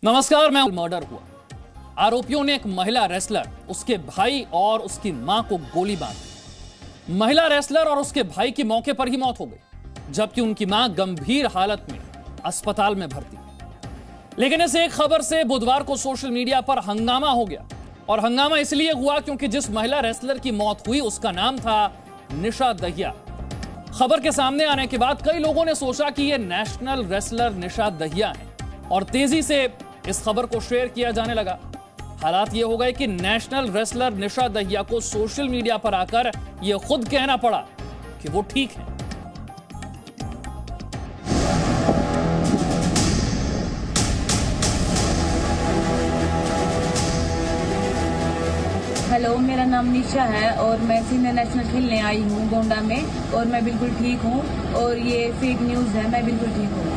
नमस्कार। मैं मर्डर हुआ। आरोपियों ने एक महिला रेसलर, उसके भाई और उसकी मां को गोली मार दी। महिला रेसलर और उसके भाई की मौके पर ही मौत हो गई, जबकि उनकी मां गंभीर हालत में अस्पताल में भर्ती। लेकिन इस एक खबर से बुधवार को सोशल मीडिया पर हंगामा हो गया। और हंगामा इसलिए हुआ क्योंकि जिस महिला रेसलर की मौत हुई उसका नाम था निशा दहिया। खबर के सामने आने के बाद कई लोगों ने सोचा कि यह नेशनल रेसलर निशा दहिया है और तेजी से इस खबर को शेयर किया जाने लगा। हालात ये हो गए कि नेशनल रेसलर निशा दहिया को सोशल मीडिया पर आकर यह खुद कहना पड़ा कि वो ठीक है। हेलो, मेरा नाम निशा है और मैं सीनियर नेशनल खेलने आई हूँ गोंडा में, और मैं बिल्कुल ठीक हूँ। और ये फेक न्यूज़ है, मैं बिल्कुल ठीक हूँ।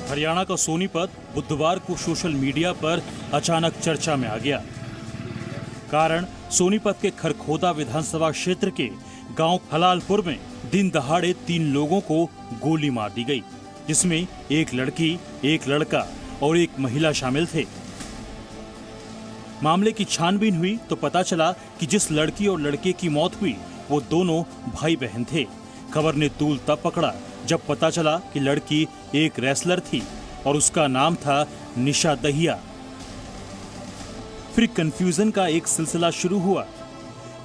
हरियाणा का सोनीपत बुधवार को सोशल मीडिया पर अचानक चर्चा में आ गया। कारण सोनीपत के खरखोदा विधानसभा क्षेत्र के गांव हलालपुर में दिन दहाड़े 3 लोगों को गोली मार दी गई, जिसमें एक लड़की, एक लड़का और एक महिला शामिल थे। मामले की छानबीन हुई तो पता चला कि जिस लड़की और लड़के की मौत हुई वो दोनों भाई बहन थे। खबर ने तूल तब पकड़ा जब पता चला कि लड़की एक रेसलर थी और उसका नाम था निशा दहिया। फिर कंफ्यूजन का एक सिलसिला शुरू हुआ।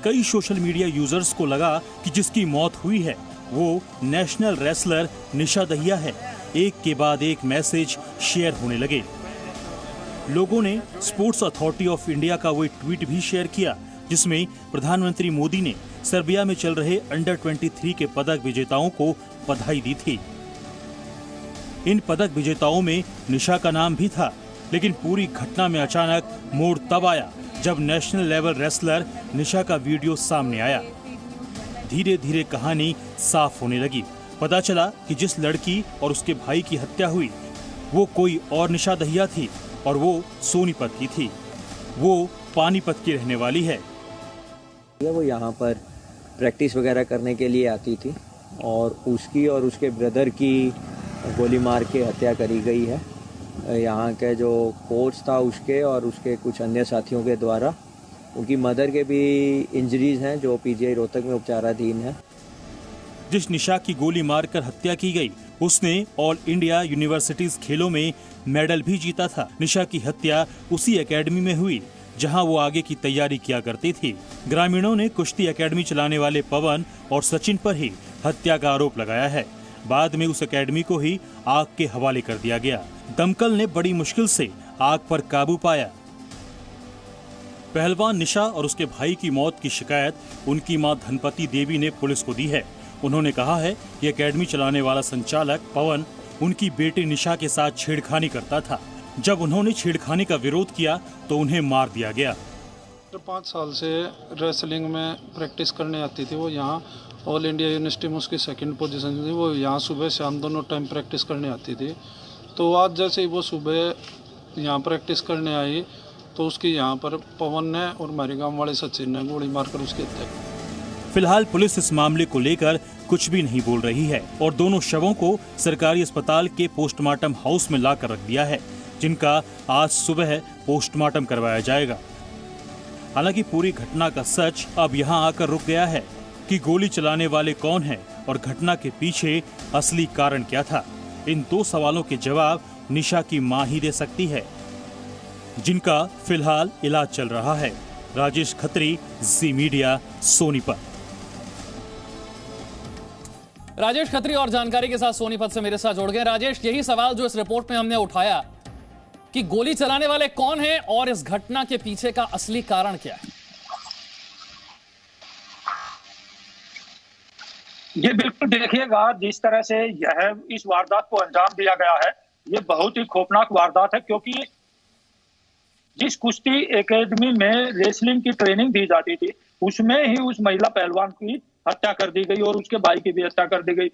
कई सोशल मीडिया यूजर्स को लगा कि जिसकी मौत हुई है वो नेशनल रेसलर निशा दहिया है। एक के बाद एक मैसेज शेयर होने लगे। लोगों ने स्पोर्ट्स अथॉरिटी ऑफ इंडिया का वो ट्वीट भी शेयर किया, जिसमें प्रधानमंत्री मोदी ने सर्बिया में चल रहे अंडर 23 के पदक विजेताओं को बधाई दी थी। इन पदक विजेताओं में निशा का नाम भी था, लेकिन पूरी घटना में अचानक मोड़ तब आया जब नेशनल लेवल रेसलर निशा का वीडियो सामने आया। धीरे धीरे कहानी साफ होने लगी। पता चला कि जिस लड़की और उसके भाई की हत्या हुई वो कोई और निशा दहिया थी और वो सोनीपत की थी। वो पानीपत की रहने वाली है। वो यहाँ पर प्रैक्टिस वगैरह करने के लिए आती थी और उसकी और उसके ब्रदर की गोली मार के हत्या करी गई है। यहाँ के जो कोच था उसके और उसके कुछ अन्य साथियों के द्वारा। उनकी मदर के भी इंजरीज हैं जो पीजीआई रोहतक में उपचाराधीन है। जिस निशा की गोली मारकर हत्या की गई उसने ऑल इंडिया यूनिवर्सिटीज खेलों में मेडल भी जीता था। निशा की हत्या उसी एकेडमी में हुई जहां वो आगे की तैयारी किया करती थी। ग्रामीणों ने कुश्ती एकेडमी चलाने वाले पवन और सचिन पर ही हत्या का आरोप लगाया है। बाद में उस एकेडमी को ही आग के हवाले कर दिया गया। दमकल ने बड़ी मुश्किल से आग पर काबू पाया। पहलवान निशा और उसके भाई की मौत की शिकायत उनकी मां धनपति देवी ने पुलिस को दी है। उन्होंने कहा है कि एकेडमी चलाने वाला संचालक पवन उनकी बेटी निशा के साथ छेड़खानी करता था। जब उन्होंने छेड़खानी का विरोध किया तो उन्हें मार दिया गया। 5 साल से रेसलिंग में प्रैक्टिस करने आती थी। वो यहाँ ऑल इंडिया यूनिवर्सिटी में उसकी 2nd पोजीशन थी। वो यहाँ सुबह शाम दोनों टाइम प्रैक्टिस करने आती थी। तो आज जैसे ही वो सुबह यहाँ प्रैक्टिस करने आई तो उसकी यहाँ पर पवन ने और हमारे गाँव वाले सचिन ने गोली मारकर उसकी हत्या की। फिलहाल पुलिस इस मामले को लेकर कुछ भी नहीं बोल रही है और दोनों शवों को सरकारी अस्पताल के पोस्टमार्टम हाउस में लाकर रख दिया है, जिनका आज सुबह पोस्टमार्टम करवाया जाएगा। हालांकि पूरी घटना का सच अब यहां आकर रुक गया है कि गोली चलाने वाले कौन हैं और घटना के पीछे असली कारण क्या था। इन 2 सवालों के जवाब निशा की मां ही दे सकती है, जिनका फिलहाल इलाज चल रहा है। राजेश खत्री, जी मीडिया, सोनीपत। राजेश खत्री और जानकारी के साथ सोनीपत से मेरे साथ जुड़ गए। राजेश, यही सवाल जो इस रिपोर्ट में हमने उठाया कि गोली चलाने वाले कौन हैं और इस घटना के पीछे का असली कारण क्या है? ये बिल्कुल देखिएगा, जिस तरह से यह इस वारदात को अंजाम दिया गया है, ये बहुत ही खौफनाक वारदात है। क्योंकि जिस कुश्ती एकेडमी में रेसलिंग की ट्रेनिंग दी जाती थी उसमें ही उस महिला पहलवान की हत्या कर दी गई और उसके भाई की भी हत्या कर दी गई।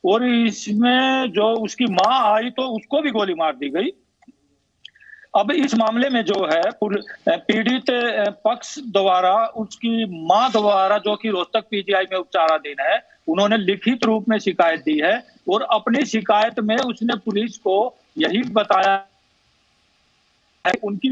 और इसमें जो उसकी मां आई तो उसको भी गोली मार दी गई। अब इस मामले में जो है पीड़ित पक्ष द्वारा उसकी मां द्वारा, जो कि रोहतक पीजीआई में उपचाराधीन है, उन्होंने लिखित रूप में शिकायत दी है और अपनी शिकायत में उसने पुलिस को यही बताया है उनकी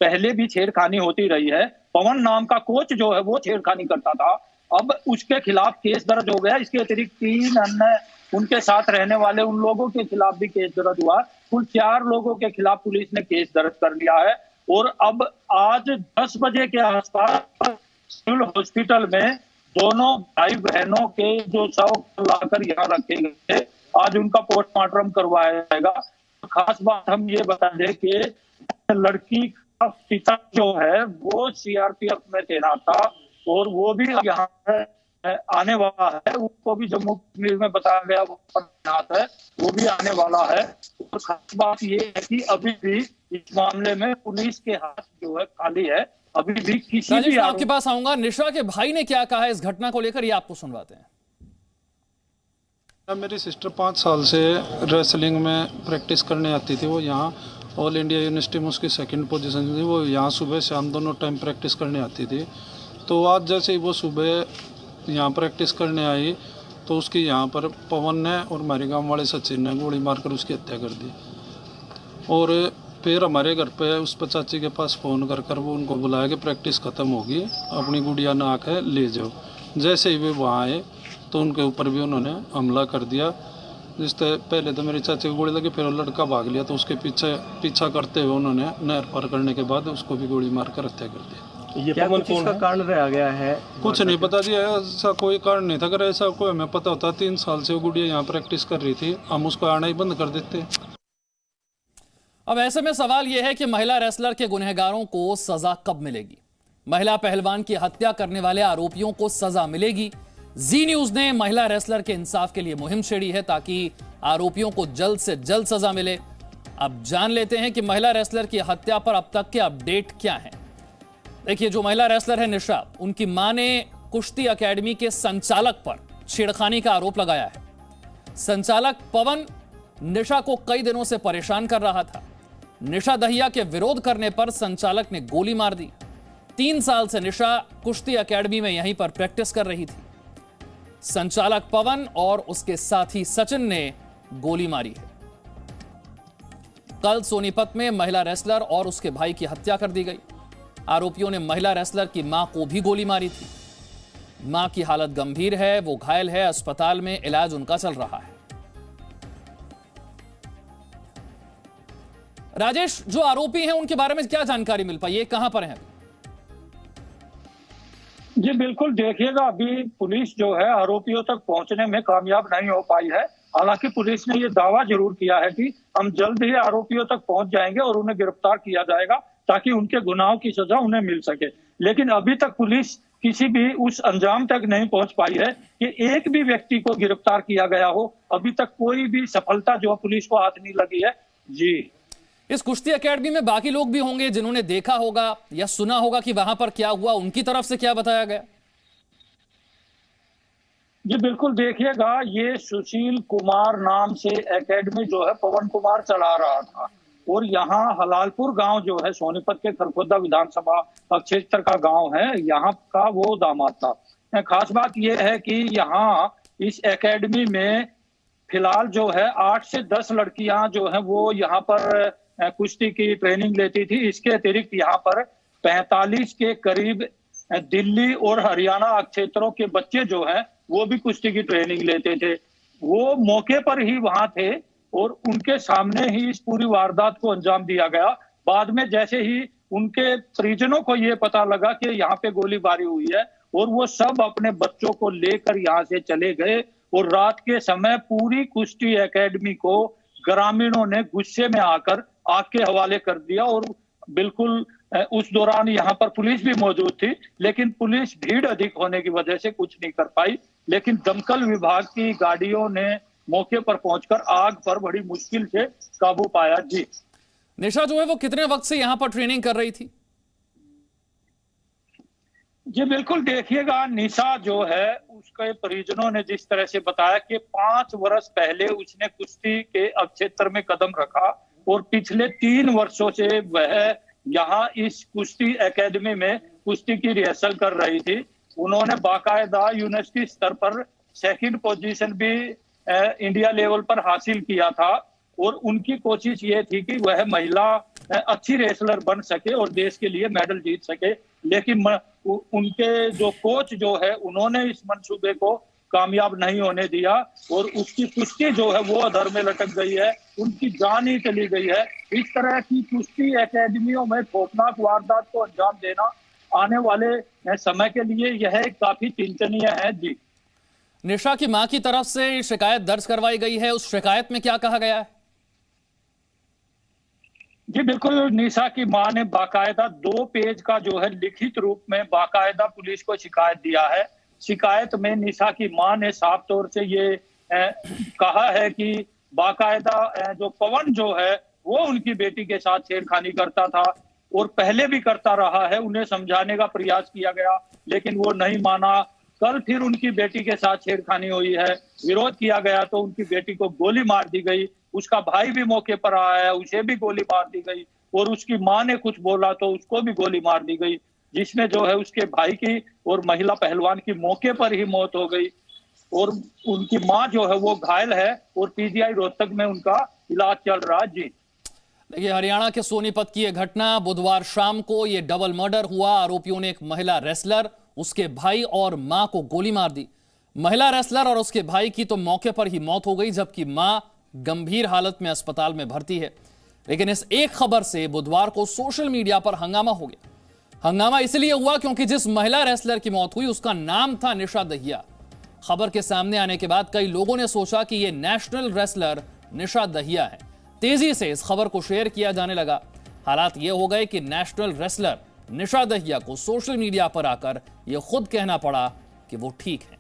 पहले भी छेड़खानी होती रही है। पवन नाम का कोच जो है वो छेड़खानी करता था, अब उसके खिलाफ केस दर्ज हो गया। इसके अतिरिक्त 3 अन्य उनके साथ रहने वाले उन लोगों के खिलाफ भी केस दर्ज हुआ। कुल 4 लोगों के खिलाफ पुलिस ने केस दर्ज कर लिया है। और अब आज 10 बजे के आसपास सिविल हॉस्पिटल में दोनों भाई बहनों के जो शव लाकर यहाँ रखे गए, आज उनका पोस्टमार्टम करवाया जाएगा। खास बात हम ये बता दें कि लड़की का पिता जो है वो सीआरपीएफ में तैनात था और वो भी यहाँ आने वाला है। उसको भी जम्मू कश्मीर में बताया गया वो तैनात है, वो भी आने वाला है। और खास बात ये है कि अभी भी इस मामले में पुलिस के हाथ जो है खाली है। अभी भी किसी भी आपके पास आऊंगा। निशा के भाई ने क्या कहा है इस घटना को लेकर, ये आपको सुनवाते हैं। मेरी सिस्टर 5 साल से रेसलिंग में प्रैक्टिस करने आती थी। वो यहाँ ऑल इंडिया यूनिवर्सिटी में उसकी 2nd पोजीशन थी। वो यहाँ सुबह शाम दोनों टाइम प्रैक्टिस करने आती थी। तो आज जैसे ही वो सुबह यहाँ प्रैक्टिस करने आई तो उसकी यहाँ पर पवन ने और हमारे गांव वाले सचिन ने गोली मारकर उसकी हत्या कर दी। और फिर हमारे घर पे उस चाची के पास फ़ोन कर वो उनको बुलाया कि प्रैक्टिस ख़त्म होगी, अपनी गुड़िया नाक है ले जाओ। जैसे ही वे वहाँ आए तो उनके ऊपर भी उन्होंने हमला कर दिया। जिससे पहले तो मेरी चाची को गोली लगी, फिर वो लड़का भाग लिया तो उसके पीछा करते हुए उन्होंने नहर पार करने के बाद उसको भी गोली मारकर हत्या कर दी। ये पवन कौन का कारण रह गया है? कुछ नहीं पता जी, ऐसा कोई कारण नहीं था। अगर ऐसा कोई हमें पता होता, 3 साल से वो गुड़िया यहाँ प्रैक्टिस कर रही थी, हम उसको आना ही बंद कर देते। अब ऐसे में सवाल यह है कि महिला रेसलर के गुनहगारों को सजा कब मिलेगी? महिला पहलवान की हत्या करने वाले आरोपियों को सजा मिलेगी? जी न्यूज ने महिला रेसलर के इंसाफ के लिए मुहिम छेड़ी है ताकि आरोपियों को जल्द से जल्द सजा मिले। अब जान लेते हैं कि महिला रेसलर की हत्या पर अब तक के अपडेट क्या हैं। देखिए, जो महिला रेसलर है निशा, उनकी मां ने कुश्ती अकेडमी के संचालक पर छेड़खानी का आरोप लगाया है। संचालक पवन निशा को कई दिनों से परेशान कर रहा था। निशा दहिया के विरोध करने पर संचालक ने गोली मार दी। 3 साल से निशा कुश्ती अकेडमी में यहीं पर प्रैक्टिस कर रही थी। संचालक पवन और उसके साथी सचिन ने गोली मारी है। कल सोनीपत में महिला रेसलर और उसके भाई की हत्या कर दी गई। आरोपियों ने महिला रेसलर की मां को भी गोली मारी थी। मां की हालत गंभीर है, वो घायल है, अस्पताल में इलाज उनका चल रहा है। राजेश, जो आरोपी हैं उनके बारे में क्या जानकारी मिल पाई है, कहां पर हैं? जी बिल्कुल, देखिएगा अभी पुलिस जो है आरोपियों तक पहुंचने में कामयाब नहीं हो पाई है। हालांकि पुलिस ने ये दावा जरूर किया है कि हम जल्द ही आरोपियों तक पहुंच जाएंगे और उन्हें गिरफ्तार किया जाएगा ताकि उनके गुनाहों की सजा उन्हें मिल सके। लेकिन अभी तक पुलिस किसी भी उस अंजाम तक नहीं पहुंच पाई है कि एक भी व्यक्ति को गिरफ्तार किया गया हो। अभी तक कोई भी सफलता जो पुलिस को हाथ नहीं लगी है। जी, इस कुश्ती एकेडमी में बाकी लोग भी होंगे जिन्होंने देखा होगा या सुना होगा कि वहां पर क्या हुआ, उनकी तरफ से क्या बताया गया? जी बिल्कुल, देखिएगा ये सुशील कुमार नाम से एकेडमी जो है पवन कुमार चला रहा था और यहाँ हलालपुर गांव जो है सोनीपत के खरखोदा विधानसभा क्षेत्र का गांव है, यहाँ का वो दामाद था। खास बात यह है कि यहाँ इस एकेडमी में फिलहाल जो है 8 से 10 लड़कियां जो है वो यहाँ पर कुश्ती की ट्रेनिंग लेती थी। इसके अतिरिक्त यहाँ पर 45 के करीब दिल्ली और हरियाणा क्षेत्रों के बच्चे जो हैं वो भी कुश्ती की ट्रेनिंग लेते थे। वो मौके पर ही वहां थे और उनके सामने ही इस पूरी वारदात को अंजाम दिया गया। बाद में जैसे ही उनके परिजनों को ये पता लगा कि यहाँ पे गोलीबारी हुई है और वो सब अपने बच्चों को लेकर यहाँ से चले गए और रात के समय पूरी कुश्ती एकेडमी को ग्रामीणों ने गुस्से में आकर आग के हवाले कर दिया। और बिल्कुल उस दौरान यहाँ पर पुलिस भी मौजूद थी, लेकिन पुलिस भीड़ अधिक होने की वजह से कुछ नहीं कर पाई। लेकिन दमकल विभाग की गाड़ियों ने मौके पर पहुंचकर आग पर बड़ी मुश्किल से काबू पाया। जी, निशा जो है वो कितने वक्त से यहाँ पर ट्रेनिंग कर रही थी? जी बिल्कुल, देखिएगा निशा जो है उसके परिजनों ने जिस तरह से बताया कि 5 वर्ष पहले उसने कुश्ती के क्षेत्र में कदम रखा और पिछले 3 वर्षों से वह यहाँ इस कुश्ती एकेडमी में कुश्ती की रिहर्सल कर रही थी। उन्होंने बाकायदा यूनिवर्सिटी स्तर पर 2nd पोजीशन भी इंडिया लेवल पर हासिल किया था और उनकी कोशिश ये थी कि वह महिला अच्छी रेसलर बन सके और देश के लिए मेडल जीत सके। लेकिन उनके जो कोच जो है उन्होंने इस मंसूबे को कामयाब नहीं होने दिया और उसकी कुश्ती जो है वो अधर में लटक गई है, उनकी जान ही चली गई है। इस तरह की कुश्ती एकेडमियों में खौफनाक वारदात को अंजाम देना आने वाले समय के लिए यह काफी चिंतनीय है। जी, निशा की मां की तरफ से शिकायत दर्ज करवाई गई है, उस शिकायत में क्या कहा गया है? जी बिल्कुल, निशा की मां ने बाकायदा 2 पेज का जो है लिखित रूप में बाकायदा पुलिस को शिकायत दिया है। शिकायत में निशा की मां ने साफ तौर से ये कहा है कि बाकायदा जो पवन जो है वो उनकी बेटी के साथ छेड़खानी करता था और पहले भी करता रहा है। उन्हें समझाने का प्रयास किया गया लेकिन वो नहीं माना। कल फिर उनकी बेटी के साथ छेड़खानी हुई है, विरोध किया गया तो उनकी बेटी को गोली मार दी गई। उसका भाई भी मौके पर आया है, उसे भी गोली मार दी गई और उसकी मां ने कुछ बोला तो उसको भी गोली मार दी गई, जिसमें जो है उसके भाई की और महिला पहलवान की मौके पर ही मौत हो गई और उनकी मां जो है वो घायल है और पीजीआई रोहतक में उनका इलाज चल रहा है। जी देखिए, हरियाणा के सोनीपत की यह घटना, बुधवार शाम को यह डबल मर्डर हुआ। आरोपियों ने एक महिला रेसलर, उसके भाई और मां को गोली मार दी। महिला रेसलर और उसके भाई की तो मौके पर ही मौत हो गई, जबकि मां गंभीर हालत में अस्पताल में भर्ती है। लेकिन इस एक खबर से बुधवार को सोशल मीडिया पर हंगामा हो गया। हंगामा इसलिए हुआ क्योंकि जिस महिला रेसलर की मौत हुई उसका नाम था निशा दहिया। खबर के सामने आने के बाद कई लोगों ने सोचा कि यह नेशनल रेसलर निशा दहिया है। तेजी से इस खबर को शेयर किया जाने लगा। हालात यह हो गए कि नेशनल रेसलर निशा दहिया को सोशल मीडिया पर आकर यह खुद कहना पड़ा कि वो ठीक है।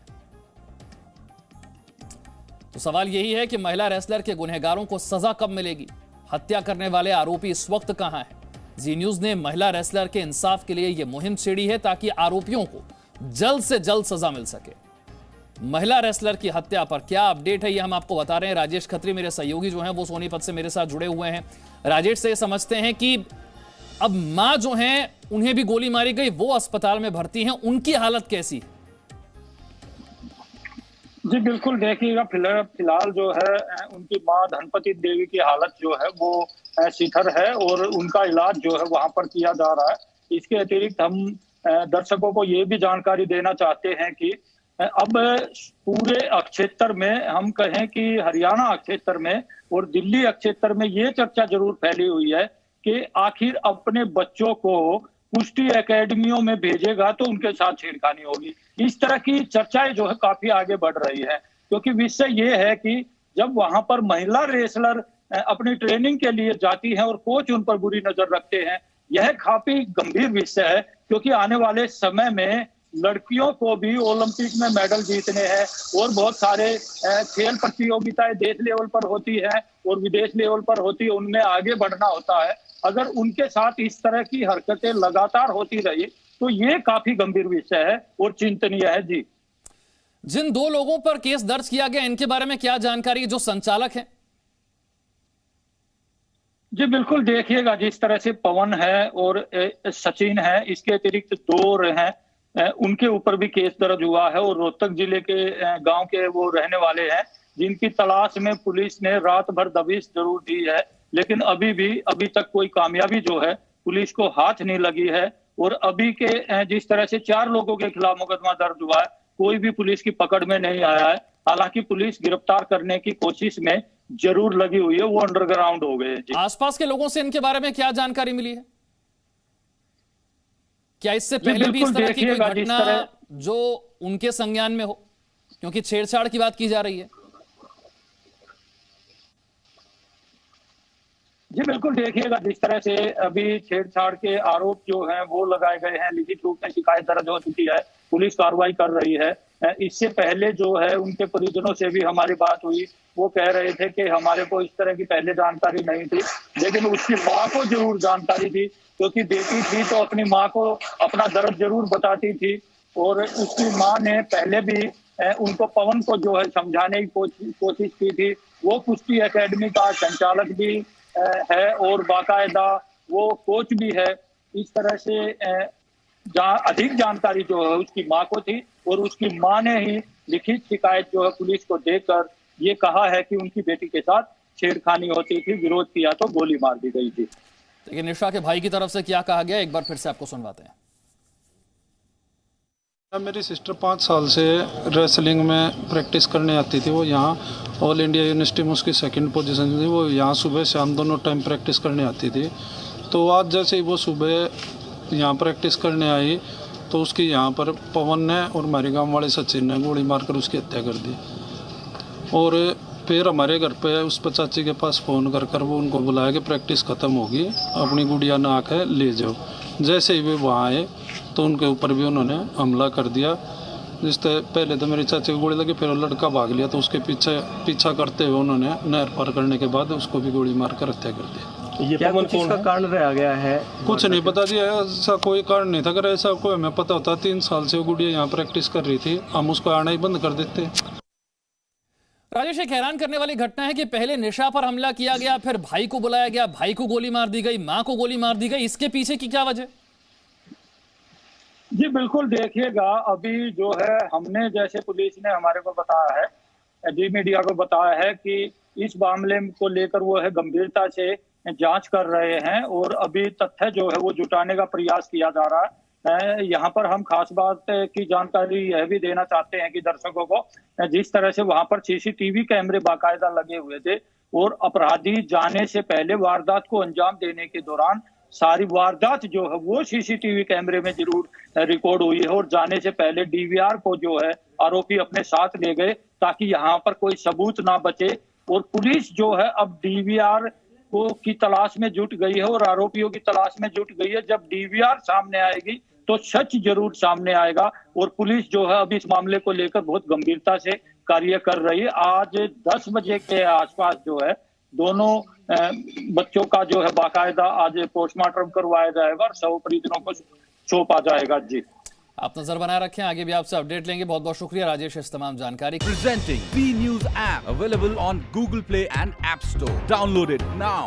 तो सवाल यही है कि महिला रेसलर के गुनहगारों को सजा कब मिलेगी? हत्या करने वाले आरोपी इस वक्त कहां है? जी न्यूज ने महिला रेसलर के इंसाफ के लिए यह मुहिम छेड़ी है ताकि आरोपियों को जल्द से जल्द सजा मिल सके। महिला रेसलर की हत्या पर क्या अपडेट है, यह हम आपको बता रहे हैं। राजेश खत्री मेरे सहयोगी जो हैं वो सोनीपत से मेरे साथ जुड़े हुए हैं। राजेश से समझते हैं कि अब मां जो हैं उन्हें भी गोली मारी गई, वो अस्पताल में भर्ती हैं, उनकी हालत कैसी है? जी बिल्कुल, देखिएगा फिलहाल जो है उनकी मां धनपति देवी की हालत जो है वो शिथिल है और उनका इलाज जो है वहां पर किया जा रहा है। इसके अतिरिक्त हम दर्शकों को ये भी जानकारी देना चाहते हैं कि अब पूरे अक्षेत्र में, हम कहें कि हरियाणा अक्षेत्र में और दिल्ली अक्षेत्र में ये चर्चा जरूर फैली हुई है कि आखिर अपने बच्चों को कुश्ती एकेडमियों में भेजेगा तो उनके साथ छेड़खानी होगी। इस तरह की चर्चाएं जो है काफी आगे बढ़ रही है, क्योंकि विषय ये है कि जब वहां पर महिला रेसलर अपनी ट्रेनिंग के लिए जाती हैं और कोच उन पर बुरी नजर रखते हैं, यह काफी गंभीर विषय है। क्योंकि आने वाले समय में लड़कियों को भी ओलंपिक में मेडल जीतने हैं और बहुत सारे खेल प्रतियोगिताएं देश लेवल पर होती है और विदेश लेवल पर होती है, उनमें आगे बढ़ना होता है। अगर उनके साथ इस तरह की हरकतें लगातार होती रही तो ये काफी गंभीर विषय है और चिंतनीय है। जी, जिन 2 लोगों पर केस दर्ज किया गया, इनके बारे में क्या जानकारी, जो संचालक हैं? जी बिल्कुल, देखिएगा जिस तरह से पवन है और सचिन है, इसके अतिरिक्त 2 हैं, उनके ऊपर भी केस दर्ज हुआ है और रोहतक जिले के गांव के वो रहने वाले हैं, जिनकी तलाश में पुलिस ने रात भर दबिश जरूर दी है, लेकिन अभी तक कोई कामयाबी जो है पुलिस को हाथ नहीं लगी है। और अभी के जिस तरह से 4 लोगों के खिलाफ मुकदमा दर्ज हुआ है, कोई भी पुलिस की पकड़ में नहीं आया है। हालांकि पुलिस गिरफ्तार करने की कोशिश में जरूर लगी हुई है, वो अंडरग्राउंड हो गए। आसपास के लोगों से इनके बारे में क्या जानकारी मिली है? क्या इससे पहले भी इस तरह की कोई घटना जो उनके संज्ञान में हो, क्योंकि छेड़छाड़ की बात की जा रही है? जी बिल्कुल, देखिएगा जिस तरह से अभी छेड़छाड़ के आरोप जो हैं वो लगाए गए हैं, लिखित रूप में शिकायत दर्ज हो चुकी है, पुलिस कार्रवाई कर रही है। इससे पहले जो है उनके परिजनों से भी हमारी बात हुई, वो कह रहे थे कि हमारे को इस तरह की पहले जानकारी नहीं थी, लेकिन उसकी माँ को जरूर जानकारी थी, क्योंकि बेटी थी तो अपनी माँ को अपना दर्द जरूर बताती थी। और उसकी माँ ने पहले भी उनको, पवन को जो है समझाने की कोशिश की थी। वो कुश्ती एकेडमी का संचालक भी है और बाकायदा वो कोच भी है। इस तरह से अधिक जानकारी जो है उसकी माँ को थी और उसकी माँ ने ही लिखित शिकायत जो है पुलिस को देकर ये कहा है कि उनकी बेटी के साथ छेड़खानी होती थी, विरोध किया तो गोली मार दी गई थी। देखिए निशा के भाई की तरफ से क्या कहा गया, एक बार फिर से आपको सुनवाते हैं। मेरी सिस्टर 5 साल से रेसलिंग में प्रैक्टिस करने आती थी। वो यहाँ ऑल इंडिया यूनिवर्सिटी में उसकी सेकंड पोजीशन थी। वो यहाँ सुबह शाम दोनों टाइम प्रैक्टिस करने आती थी। तो आज जैसे ही वो सुबह यहाँ प्रैक्टिस करने आई तो उसकी यहाँ पर पवन ने और हमारे गांव वाले सचिन ने गोली मारकर उसकी हत्या कर दी। और फिर हमारे घर पे उस पर चाची के पास फ़ोन कर वो उनको बुलाया कि प्रैक्टिस ख़त्म होगी, अपनी गुड़िया नाक है ले जाओ। जैसे ही वे वहाँ आए तो उनके ऊपर भी उन्होंने हमला कर दिया। जिससे पहले तो मेरी चाची को गोली लगी, फिर वो लड़का भाग लिया तो उसके पीछा करते हुए उन्होंने नहर पार करने के बाद उसको भी गोली मारकर हत्या कर दी। ये कुछ इसका कारण रह गया है? कुछ नहीं पता जी, ऐसा कोई कारण नहीं था। अगर ऐसा कोई हमें पता होता, 3 साल से वो गुड़िया यहाँ प्रैक्टिस कर रही थी, हम उसको आना ही बंद कर देते। राजेश, एक हैरान करने वाली घटना है कि पहले निशा पर हमला किया गया, फिर भाई को बुलाया गया, भाई को गोली मार दी गई, मां को गोली मार दी गई। इसके पीछे की क्या वजह? जी बिल्कुल, देखिएगा अभी जो है हमने जैसे पुलिस ने हमारे को बताया है, डी मीडिया को बताया है कि इस मामले को लेकर वो है गंभीरता से जांच कर रहे हैं और अभी तथ्य जो है वो जुटाने का प्रयास किया जा रहा है। यहाँ पर हम खास बात की जानकारी यह भी देना चाहते हैं कि दर्शकों को, जिस तरह से वहां पर सीसीटीवी कैमरे बाकायदा लगे हुए थे और अपराधी जाने से पहले वारदात को अंजाम देने के दौरान सारी वारदात जो है वो सीसीटीवी कैमरे में जरूर रिकॉर्ड हुई है। और जाने से पहले डीवीआर को जो है आरोपी अपने साथ ले गए ताकि यहाँ पर कोई सबूत ना बचे। और पुलिस जो है अब डीवीआर को की तलाश में जुट गई है और आरोपियों की तलाश में जुट गई है। जब डीवीआर सामने आएगी तो सच जरूर सामने आएगा और पुलिस जो है अभी इस मामले को लेकर बहुत गंभीरता से कार्य कर रही है। आज 10 बजे के आसपास जो है दोनों बच्चों का जो है बाकायदा आज पोस्टमार्टम करवाया जाएगा और शव परिजनों को सौंपा जाएगा। जी आप नजर बनाए रखें, आगे भी आपसे अपडेट लेंगे। बहुत बहुत शुक्रिया राजेश इस तमाम जानकारी। Presenting B News app available on Google Play and App Store. Download it now.